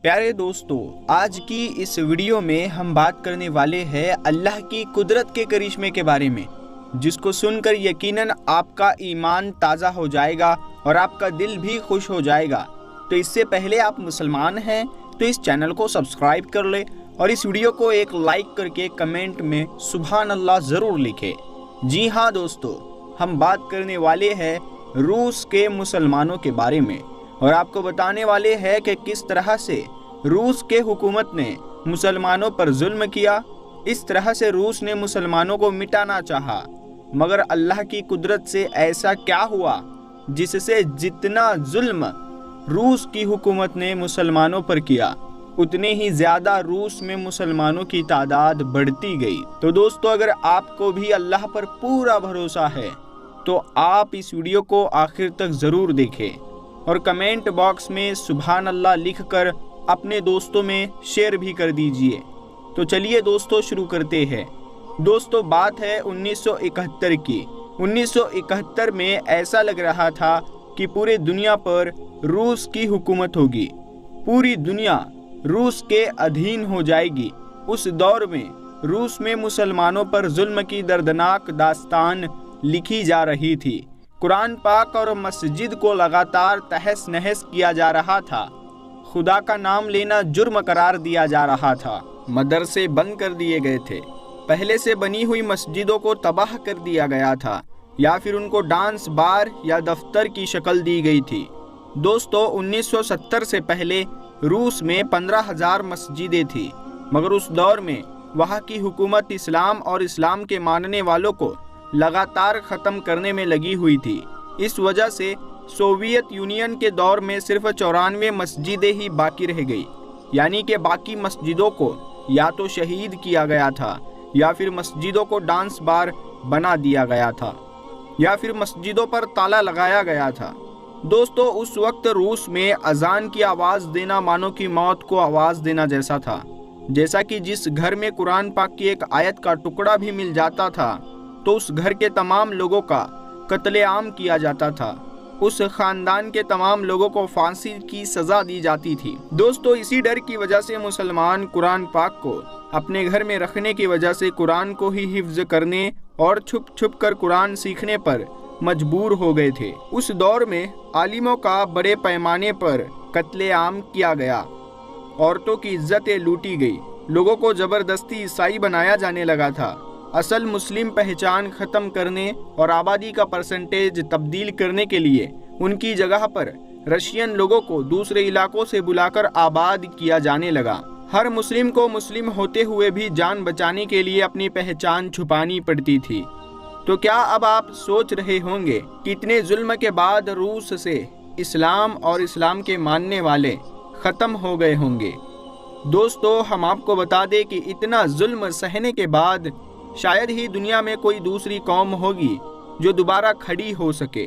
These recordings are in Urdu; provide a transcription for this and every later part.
پیارے دوستو، آج کی اس ویڈیو میں ہم بات کرنے والے ہیں اللہ کی قدرت کے کرشمے کے بارے میں، جس کو سن کر یقیناً آپ کا ایمان تازہ ہو جائے گا اور آپ کا دل بھی خوش ہو جائے گا۔ تو اس سے پہلے آپ مسلمان ہیں تو اس چینل کو سبسکرائب کر لیں اور اس ویڈیو کو ایک لائک کر کے کمنٹ میں سبحان اللہ ضرور لکھیں۔ جی ہاں دوستو، ہم بات کرنے والے ہیں روس کے مسلمانوں کے بارے میں، اور آپ کو بتانے والے ہیں کہ کس طرح سے روس کے حکومت نے مسلمانوں پر ظلم کیا۔ اس طرح سے روس نے مسلمانوں کو مٹانا چاہا، مگر اللہ کی قدرت سے ایسا کیا ہوا جس سے جتنا ظلم روس کی حکومت نے مسلمانوں پر کیا، اتنے ہی زیادہ روس میں مسلمانوں کی تعداد بڑھتی گئی۔ تو دوستو، اگر آپ کو بھی اللہ پر پورا بھروسہ ہے تو آپ اس ویڈیو کو آخر تک ضرور دیکھیں اور کمنٹ باکس میں سبحان اللہ لکھ کر اپنے دوستوں میں شیئر بھی کر دیجئے۔ تو چلیے دوستو شروع کرتے ہیں۔ دوستو، بات ہے 1971 کی۔ 1971 میں ایسا لگ رہا تھا کہ پورے دنیا پر روس کی حکومت ہوگی، پوری دنیا روس کے ادھین ہو جائے گی۔ اس دور میں روس میں مسلمانوں پر ظلم کی دردناک داستان لکھی جا رہی تھی۔ قرآن پاک اور مسجد کو لگاتار تہس نہس کیا جا رہا تھا، خدا کا نام لینا جرم قرار دیا جا رہا تھا، مدرسے بند کر دیے گئے تھے، پہلے سے بنی ہوئی مسجدوں کو تباہ کر دیا گیا تھا، یا پھر ان کو ڈانس بار یا دفتر کی شکل دی گئی تھی۔ دوستو، 1970 سے پہلے روس میں 15,000 مسجدیں تھیں، مگر اس دور میں وہاں کی حکومت اسلام اور اسلام کے ماننے والوں کو لگاتار ختم کرنے میں لگی ہوئی تھی۔ اس وجہ سے سوویت یونین کے دور میں صرف 94 مسجدیں ہی باقی رہ گئی، یعنی کہ باقی مسجدوں کو یا تو شہید کیا گیا تھا، یا پھر مسجدوں کو ڈانس بار بنا دیا گیا تھا، یا پھر مسجدوں پر تالا لگایا گیا تھا۔ دوستو، اس وقت روس میں اذان کی آواز دینا مانو کی موت کو آواز دینا جیسا تھا، جیسا کہ جس گھر میں قرآن پاک کی ایک آیت کا ٹکڑا بھی مل جاتا تھا تو اس گھر کے تمام لوگوں کا قتل عام کیا جاتا تھا، اس خاندان کے تمام لوگوں کو پھانسی کی سزا دی جاتی تھی۔ دوستو، اسی ڈر کی وجہ سے مسلمان قرآن پاک کو اپنے گھر میں رکھنے کی وجہ سے قرآن کو ہی حفظ کرنے اور چھپ چھپ کر قرآن سیکھنے پر مجبور ہو گئے تھے۔ اس دور میں عالموں کا بڑے پیمانے پر قتل عام کیا گیا، عورتوں کی عزتیں لوٹی گئی، لوگوں کو زبردستی عیسائی بنایا جانے لگا تھا۔ اصل مسلم پہچان ختم کرنے اور آبادی کا پرسنٹیج تبدیل کرنے کے لیے ان کی جگہ پر رشین لوگوں کو دوسرے علاقوں سے بلا کر آباد کیا جانے لگا۔ ہر مسلم کو مسلم ہوتے ہوئے بھی جان بچانے کے لیے اپنی پہچان چھپانی پڑتی تھی۔ تو کیا اب آپ سوچ رہے ہوں گے کہ اتنے ظلم کے بعد روس سے اسلام اور اسلام کے ماننے والے ختم ہو گئے ہوں گے؟ دوستو، ہم آپ کو بتا دیں کہ اتنا ظلم سہنے کے بعد شاید ہی دنیا میں کوئی دوسری قوم ہوگی جو دوبارہ کھڑی ہو سکے،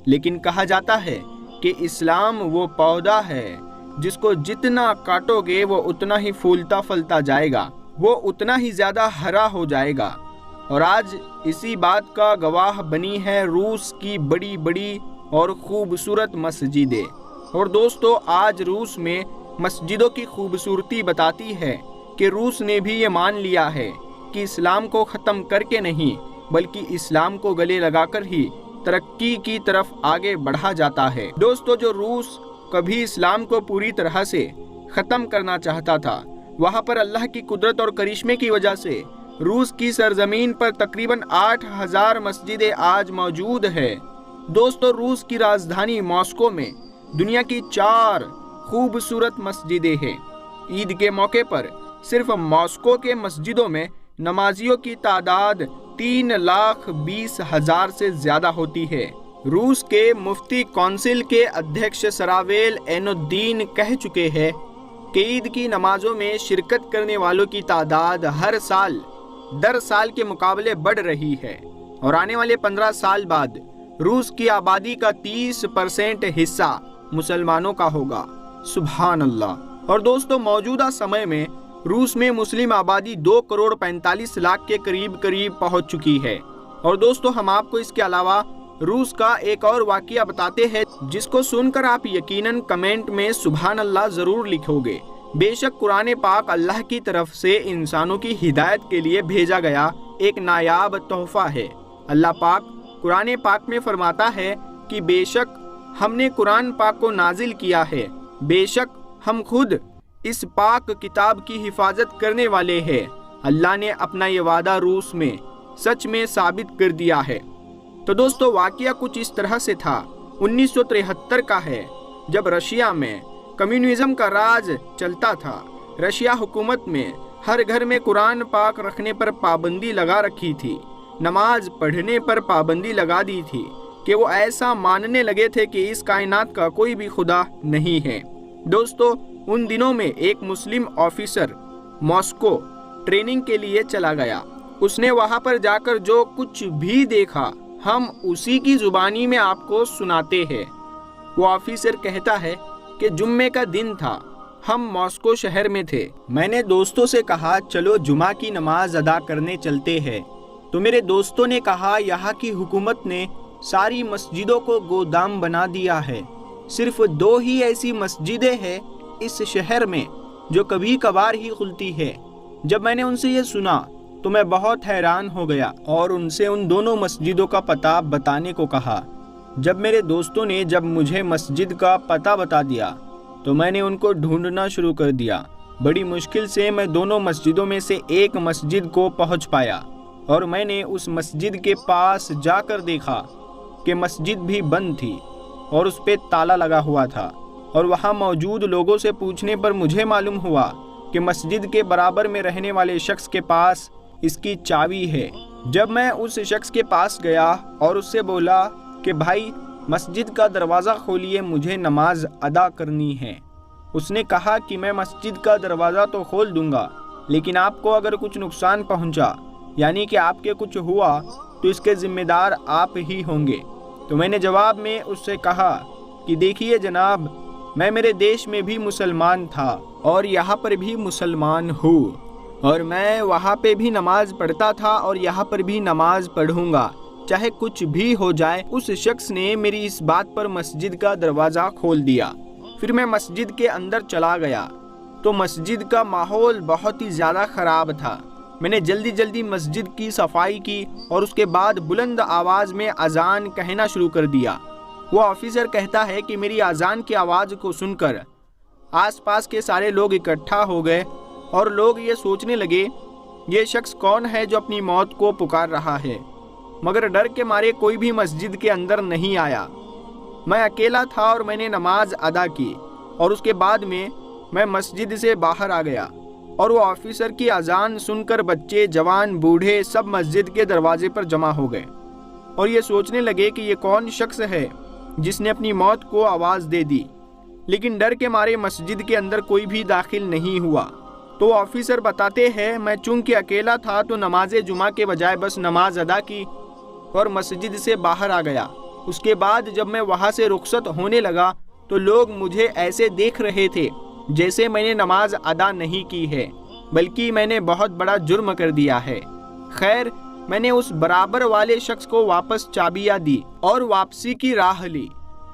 لیکن کہا جاتا ہے کہ اسلام وہ پودا ہے جس کو جتنا کاٹو گے وہ اتنا ہی پھولتا پھلتا جائے گا، وہ اتنا ہی زیادہ ہرا ہو جائے گا۔ اور آج اسی بات کا گواہ بنی ہے روس کی بڑی بڑی اور خوبصورت مسجدیں۔ اور دوستو، آج روس میں مسجدوں کی خوبصورتی بتاتی ہے کہ روس نے بھی یہ مان لیا ہے کہ اسلام کو ختم کر کے نہیں بلکہ اسلام کو گلے لگا کر ہی ترقی کی طرف آگے بڑھا جاتا ہے۔ دوستو، جو روس کبھی اسلام کو پوری طرح سے ختم کرنا چاہتا تھا، وہاں پر اللہ کی قدرت اور کرشمے کی وجہ سے روس کی سرزمین پر تقریباً 8,000 مسجدیں آج موجود ہے۔ دوستو، روس کی راجدھانی ماسکو میں دنیا کی 4 خوبصورت مسجدیں ہیں۔ عید کے موقع پر صرف ماسکو کے مسجدوں میں نمازیوں کی تعداد 3,20,000 سے زیادہ ہوتی ہے۔ روس کے مفتی کونسل کے ادھیکش سراویل عین الدین کہہ چکے ہیں کہ عید کی نمازوں میں شرکت کرنے والوں کی تعداد ہر سال در سال کے مقابلے بڑھ رہی ہے، اور آنے والے 15 سال بعد روس کی آبادی کا 30% حصہ مسلمانوں کا ہوگا۔ سبحان اللہ۔ اور دوستو، موجودہ سمے میں روس میں مسلم آبادی 2,45,00,000 کے قریب پہنچ چکی ہے۔ اور دوستو، ہم آپ کو اس کے علاوہ روس کا ایک اور واقعہ بتاتے ہیں جس کو سن کر آپ یقیناً کمنٹ میں سبحان اللہ ضرور لکھو گے۔ بے شک قرآن پاک اللہ کی طرف سے انسانوں کی ہدایت کے لیے بھیجا گیا ایک نایاب تحفہ ہے۔ اللہ پاک قرآن پاک میں فرماتا ہے کہ بے شک ہم نے قرآن پاک کو نازل کیا ہے، بے شک ہم خود اس پاک کتاب کی حفاظت کرنے والے ہیں۔ اللہ نے اپنا یہ وعدہ روس میں سچ میں ثابت کر دیا ہے۔ تو دوستو واقعہ کچھ اس طرح سے تھا۔ 1973 کا ہے، جب رشیا میں کمیونزم کا راج چلتا تھا۔ رشیا حکومت میں ہر گھر میں قرآن پاک رکھنے پر پابندی لگا رکھی تھی، نماز پڑھنے پر پابندی لگا دی تھی کہ وہ ایسا ماننے لگے تھے کہ اس کائنات کا کوئی بھی خدا نہیں ہے۔ دوستو ان دنوں میں ایک مسلم آفیسر ماسکو ٹریننگ کے لیے چلا گیا۔ اس نے وہاں پر جا کر جو کچھ بھی دیکھا ہم اسی کی زبانی میں آپ کو سناتے ہیں۔ وہ آفیسر کہتا ہے کہ جمعے کا دن تھا، ہم ماسکو شہر میں تھے۔ میں نے دوستوں سے کہا چلو جمعہ کی نماز ادا کرنے چلتے ہیں، تو میرے دوستوں نے کہا یہاں کی حکومت نے ساری مسجدوں کو گودام بنا دیا ہے، صرف 2 ہی ایسی مسجدیں ہیں اس شہر میں جو کبھی کبھار ہی کھلتی ہے۔ جب میں نے ان سے یہ سنا تو میں بہت حیران ہو گیا اور ان سے ان دونوں مسجدوں کا پتہ بتانے کو کہا۔ جب میرے دوستوں نے مجھے مسجد کا پتہ بتا دیا تو میں نے ان کو ڈھونڈنا شروع کر دیا۔ بڑی مشکل سے میں دونوں مسجدوں میں سے ایک مسجد کو پہنچ پایا اور میں نے اس مسجد کے پاس جا کر دیکھا کہ مسجد بھی بند تھی اور اس پہ تالا لگا ہوا تھا، اور وہاں موجود لوگوں سے پوچھنے پر مجھے معلوم ہوا کہ مسجد کے برابر میں رہنے والے شخص کے پاس اس کی چابی ہے۔ جب میں اس شخص کے پاس گیا اور اس سے بولا کہ بھائی مسجد کا دروازہ کھولیے، مجھے نماز ادا کرنی ہے، اس نے کہا کہ میں مسجد کا دروازہ تو کھول دوں گا، لیکن آپ کو اگر کچھ نقصان پہنچا، یعنی کہ آپ کے کچھ ہوا، تو اس کے ذمہ دار آپ ہی ہوں گے۔ تو میں نے جواب میں اس سے کہا کہ دیکھیے جناب، میں میرے دیش میں بھی مسلمان تھا اور یہاں پر بھی مسلمان ہوں، اور میں وہاں پہ بھی نماز پڑھتا تھا اور یہاں پر بھی نماز پڑھوں گا، چاہے کچھ بھی ہو جائے۔ اس شخص نے میری اس بات پر مسجد کا دروازہ کھول دیا۔ پھر میں مسجد کے اندر چلا گیا تو مسجد کا ماحول بہت ہی زیادہ خراب تھا۔ میں نے جلدی جلدی مسجد کی صفائی کی اور اس کے بعد بلند آواز میں اذان کہنا شروع کر دیا۔ وہ آفیسر کہتا ہے کہ میری اذان کی آواز کو سن کر آس پاس کے سارے لوگ اکٹھا ہو گئے اور لوگ یہ سوچنے لگے یہ شخص کون ہے جو اپنی موت کو پکار رہا ہے، مگر ڈر کے مارے کوئی بھی مسجد کے اندر نہیں آیا۔ میں اکیلا تھا اور میں نے نماز ادا کی، اور اس کے بعد میں مسجد سے باہر آ گیا، اور وہ آفیسر کی اذان سن کر بچے، جوان، بوڑھے سب مسجد کے دروازے پر جمع ہو گئے اور یہ سوچنے لگے کہ یہ کون شخص ہے جس نے اپنی موت کو آواز دے دی، لیکن ڈر کے مارے مسجد کے اندر کوئی بھی داخل نہیں ہوا۔ تو آفیسر بتاتے ہیں میں چونکہ اکیلا تھا تو نماز جمعہ کے بجائے بس نماز ادا کی اور مسجد سے باہر آ گیا۔ اس کے بعد جب میں وہاں سے رخصت ہونے لگا تو لوگ مجھے ایسے دیکھ رہے تھے جیسے میں نے نماز ادا نہیں کی ہے، بلکہ میں نے بہت بڑا جرم کر دیا ہے۔ خیر، میں نے اس برابر والے شخص کو واپس چابیاں دی اور واپسی کی راہ لی۔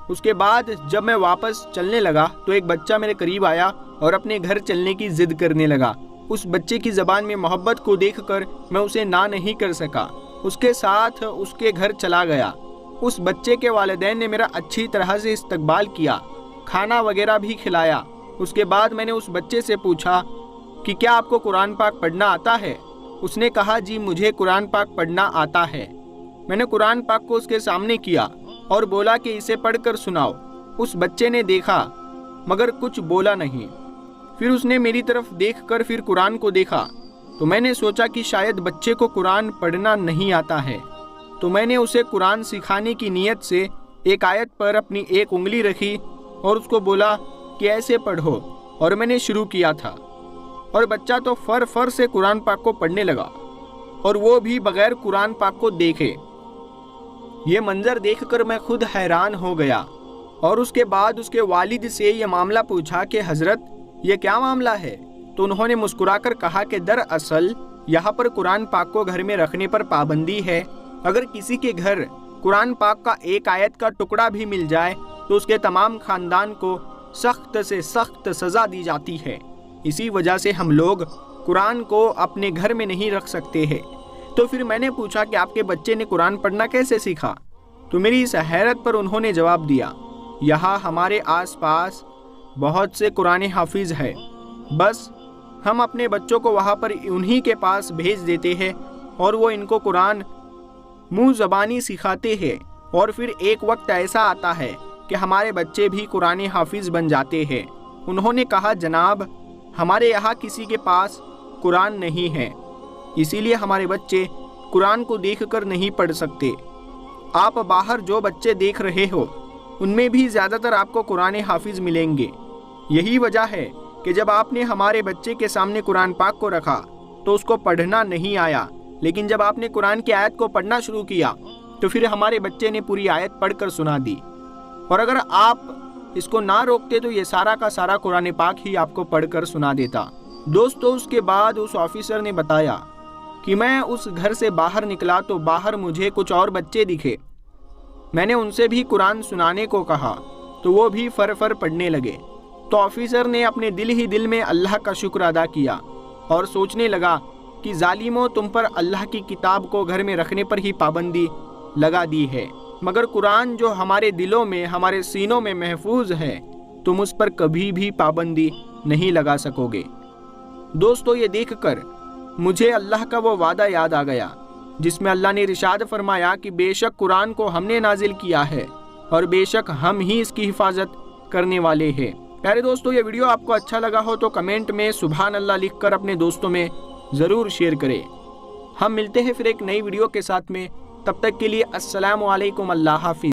اس کے بعد جب میں واپس چلنے لگا تو ایک بچہ میرے قریب آیا اور اپنے گھر چلنے کی ضد کرنے لگا۔ اس بچے کی زبان میں محبت کو دیکھ کر میں اسے نہ نہیں کر سکا، اس کے ساتھ اس کے گھر چلا گیا۔ اس بچے کے والدین نے میرا اچھی طرح سے استقبال کیا، کھانا وغیرہ بھی کھلایا۔ اس کے بعد میں نے اس بچے سے پوچھا کہ کیا آپ کو قرآن پاک پڑھنا آتا ہے؟ اس نے کہا جی مجھے قرآن پاک پڑھنا آتا ہے۔ میں نے قرآن پاک کو اس کے سامنے کیا اور بولا کہ اسے پڑھ کر سناؤ۔ اس بچے نے دیکھا مگر کچھ بولا نہیں۔ پھر اس نے میری طرف دیکھ کر پھر قرآن کو دیکھا تو میں نے سوچا کہ شاید بچے کو قرآن پڑھنا نہیں آتا ہے، تو میں نے اسے قرآن سکھانے کی نیت سے ایک آیت پر اپنی ایک انگلی رکھی اور اس کو بولا کہ ایسے پڑھو، اور میں نے شروع کیا تھا، اور بچہ تو فر سے قرآن پاک کو پڑھنے لگا، اور وہ بھی بغیر قرآن پاک کو دیکھے۔ یہ منظر دیکھ کر میں خود حیران ہو گیا، اور اس کے بعد اس کے والد سے یہ معاملہ پوچھا کہ حضرت یہ کیا معاملہ ہے؟ تو انہوں نے مسکرا کر کہا کہ دراصل یہاں پر قرآن پاک کو گھر میں رکھنے پر پابندی ہے، اگر کسی کے گھر قرآن پاک کا ایک آیت کا ٹکڑا بھی مل جائے تو اس کے تمام خاندان کو سخت سے سخت سزا دی جاتی ہے۔ اسی وجہ سے ہم لوگ قرآن کو اپنے گھر میں نہیں رکھ سکتے ہیں۔ تو پھر میں نے پوچھا کہ آپ کے بچے نے قرآن پڑھنا کیسے سیکھا؟ تو میری اس حیرت پر انہوں نے جواب دیا، یہاں ہمارے آس پاس بہت سے قرآن حافظ ہے، بس ہم اپنے بچوں کو وہاں پر انہی کے پاس بھیج دیتے ہیں اور وہ ان کو قرآن منہ زبانی سکھاتے ہیں، اور پھر ایک وقت ایسا آتا ہے کہ ہمارے بچے بھی قرآن حافظ بن جاتے ہیں۔ انہوں نے کہا، جناب ہمارے یہاں کسی کے پاس قرآن نہیں ہے، اسی لیے ہمارے بچے قرآن کو دیکھ کر نہیں پڑھ سکتے۔ آپ باہر جو بچے دیکھ رہے ہو ان میں بھی زیادہ تر آپ کو قرآن حافظ ملیں گے۔ یہی وجہ ہے کہ جب آپ نے ہمارے بچے کے سامنے قرآن پاک کو رکھا تو اس کو پڑھنا نہیں آیا، لیکن جب آپ نے قرآن کی آیت کو پڑھنا شروع کیا تو پھر ہمارے بچے نے پوری آیت پڑھ کر سنا دی، اور اگر آپ اس کو نہ روکتے تو یہ سارا کا سارا قرآن پاک ہی آپ کو پڑھ کر سنا دیتا۔ دوستو، اس کے بعد اس آفیسر نے بتایا کہ میں اس گھر سے باہر نکلا تو باہر مجھے کچھ اور بچے دکھے، میں نے ان سے بھی قرآن سنانے کو کہا تو وہ بھی فر پڑھنے لگے۔ تو آفیسر نے اپنے دل ہی دل میں اللہ کا شکر ادا کیا اور سوچنے لگا کہ ظالموں، تم پر اللہ کی کتاب کو گھر میں رکھنے پر ہی پابندی لگا دی ہے، مگر قرآن جو ہمارے دلوں میں، ہمارے سینوں میں محفوظ ہے، تم اس پر کبھی بھی پابندی نہیں لگا سکو گے۔ دوستو، یہ دیکھ کر مجھے اللہ کا وہ وعدہ یاد آ گیا جس میں اللہ نے ارشاد فرمایا کہ بے شک قرآن کو ہم نے نازل کیا ہے اور بے شک ہم ہی اس کی حفاظت کرنے والے ہیں۔ پیارے دوستو، یہ ویڈیو آپ کو اچھا لگا ہو تو کمنٹ میں سبحان اللہ لکھ کر اپنے دوستوں میں ضرور شیئر کریں۔ ہم ملتے ہیں پھر ایک نئی ویڈیو کے ساتھ میں، تب تک کے لیے السلام علیکم، اللہ حافظ۔